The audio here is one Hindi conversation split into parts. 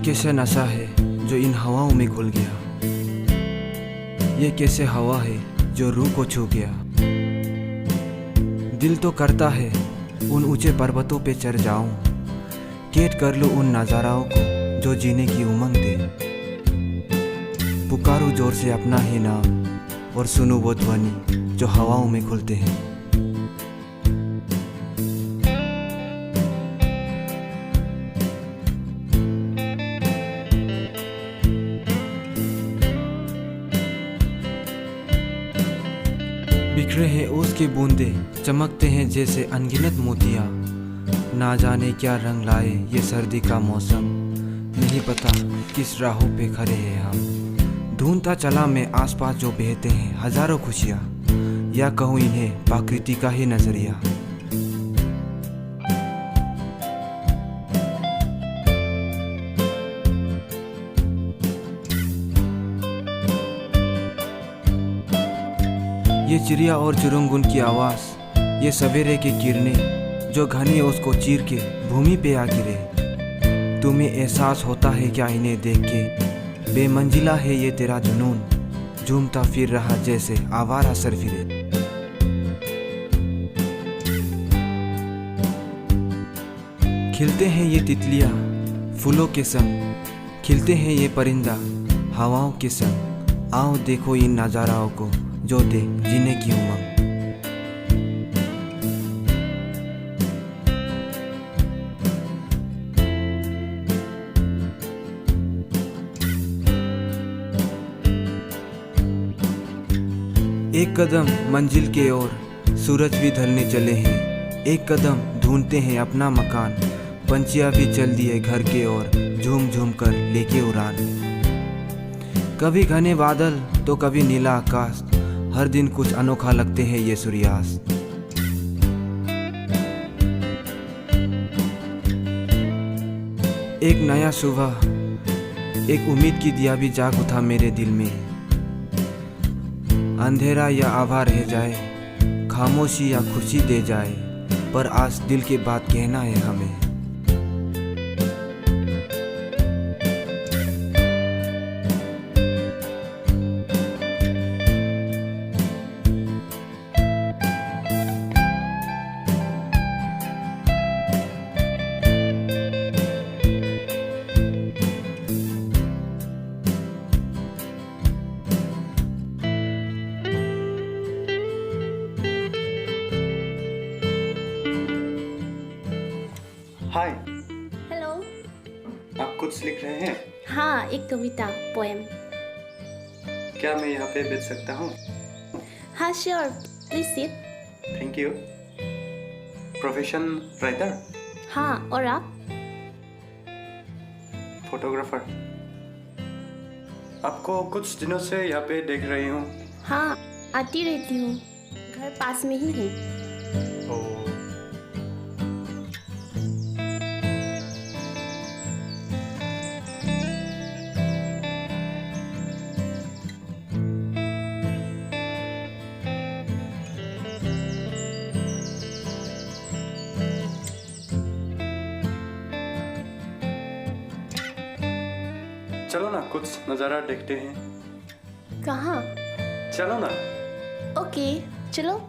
कैसा नशा है जो इन हवाओं में घुल गया। ये कैसे हवा है जो रूह को छू गया। दिल तो करता है उन ऊंचे पर्वतों पे चढ़ जाऊं, कैद कर लूं उन नज़ाराओं को जो जीने की उमंग दे। पुकारूं जोर से अपना ही नाम और सुनूं वो ध्वनि जो हवाओं में घुलते हैं। बिखरे हैं ओस के बूंदे, चमकते हैं जैसे अनगिनत मोतियाँ। ना जाने क्या रंग लाए ये सर्दी का मौसम, नहीं पता किस राहों पे खड़े हैं हम। ढूंढता चला मैं आसपास जो बहते हैं हजारों खुशियाँ, या कहूँ इन्हें प्रकृति का ही नजरिया। ये चिड़िया और चुरुंगुन की आवाज़, ये सवेरे की किरणें जो घनी उसको चीर के भूमि पे आ गिरे। तुम्हें एहसास होता है क्या इन्हें देख के, बेमंजिला है ये तेरा जुनून, झूमता फिर रहा जैसे आवारा सरफिरे। खिलते हैं ये तितलियाँ फूलों के संग, खिलते हैं ये परिंदा हवाओं के संग। आओ देखो इन नज़ाराओं को जो दे जीने की उमंग। एक कदम मंजिल के ओर सूरज भी ढलने चले हैं, एक कदम ढूंढते हैं अपना मकान। पंछियां भी चल दिए घर के ओर झूम झूम कर लेके उड़ान। कभी घने बादल तो कभी नीला आकाश, हर दिन कुछ अनोखा लगते हैं ये सूर्यास्त। एक नया सुबह, एक उम्मीद की दिया भी जाग उठा मेरे दिल में। अंधेरा या आभा रह जाए, खामोशी या खुशी दे जाए, पर आज दिल की बात कहना है हमें। हाय, हेलो। आप कुछ लिख रहे हैं? हाँ, एक कविता पोएम। क्या मैं यहाँ पे बेच सकता हूँ? हाँ sure, please sit. Thank you. Profession writer? हाँ, और आप? फोटोग्राफर। आपको कुछ दिनों से यहाँ पे देख रही हूँ। हाँ, आती रहती हूँ, घर पास में ही है। ओह, चलो ना कुछ नज़ारा देखते हैं। कहाँ? चलो ना। ओके, चलो।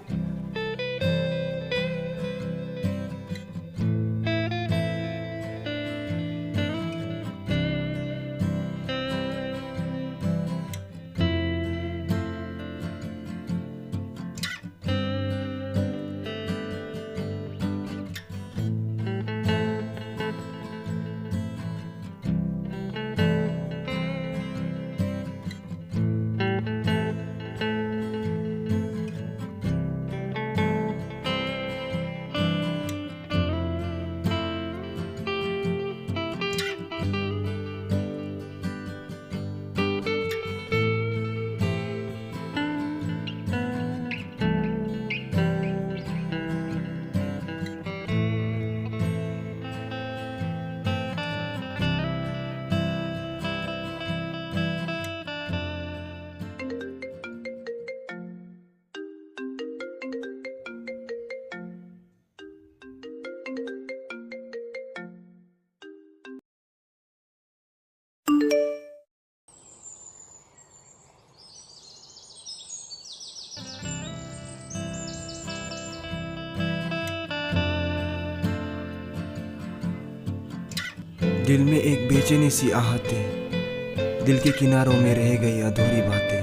दिल में एक बेचैनी सी आहटें, दिल के किनारों में रह गई अधूरी बातें।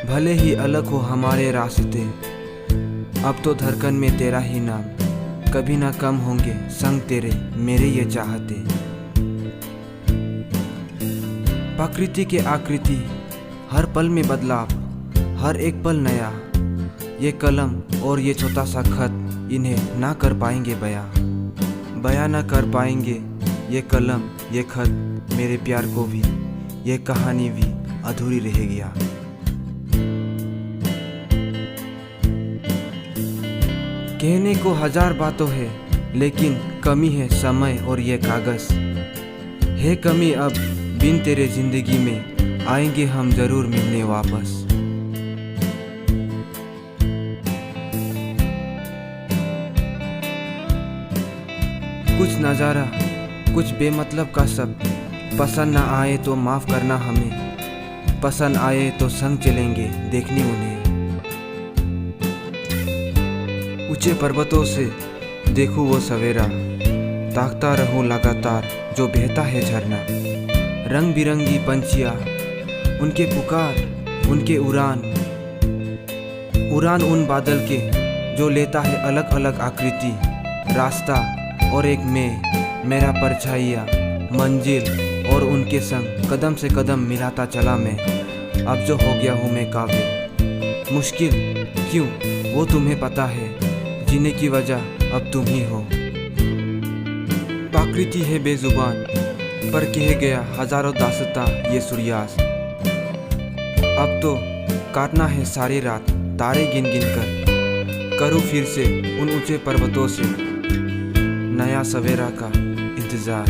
भले ही अलग हो हमारे रास्ते, अब तो धड़कन में तेरा ही नाम। कभी ना कम होंगे संग तेरे मेरे ये चाहते। प्रकृति के आकृति हर पल में बदलाव, हर एक पल नया। ये कलम और ये छोटा सा खत इन्हें ना कर पाएंगे बयां ना कर पाएंगे। ये कलम ये खत मेरे प्यार को भी, ये कहानी भी अधूरी रह गया। कहने को हजार बातों है, लेकिन कमी है समय और ये कागज। है कमी अब बिन तेरे जिंदगी में, आएंगे हम जरूर मिलने वापस। कुछ नज़ारा कुछ बेमतलब का सब, पसंद ना आए तो माफ़ करना हमें, पसंद आए तो संग चलेंगे देखने उन्हें। ऊंचे पर्वतों से देखूं वो सवेरा, ताकता रहूं लगातार जो बहता है झरना। रंग बिरंगी पंछियाँ, उनके पुकार उनके उड़ान उन बादल के जो लेता है अलग अलग आकृति। रास्ता और एक मेरा परछाइया, मंजिल और उनके संग कदम से कदम मिलाता चला मैं। अब जो हो गया हूँ मैं काबिल, मुश्किल क्यों वो तुम्हें पता है, जीने की वजह अब तुम ही हो। प्रकृति है बेजुबान पर कह गया हजारों दास्तां ये सूर्यास्त। अब तो काटना है सारी रात तारे गिन गिन कर, करूँ फिर से उन ऊंचे पर्वतों से नया सवेरा का इंतजार।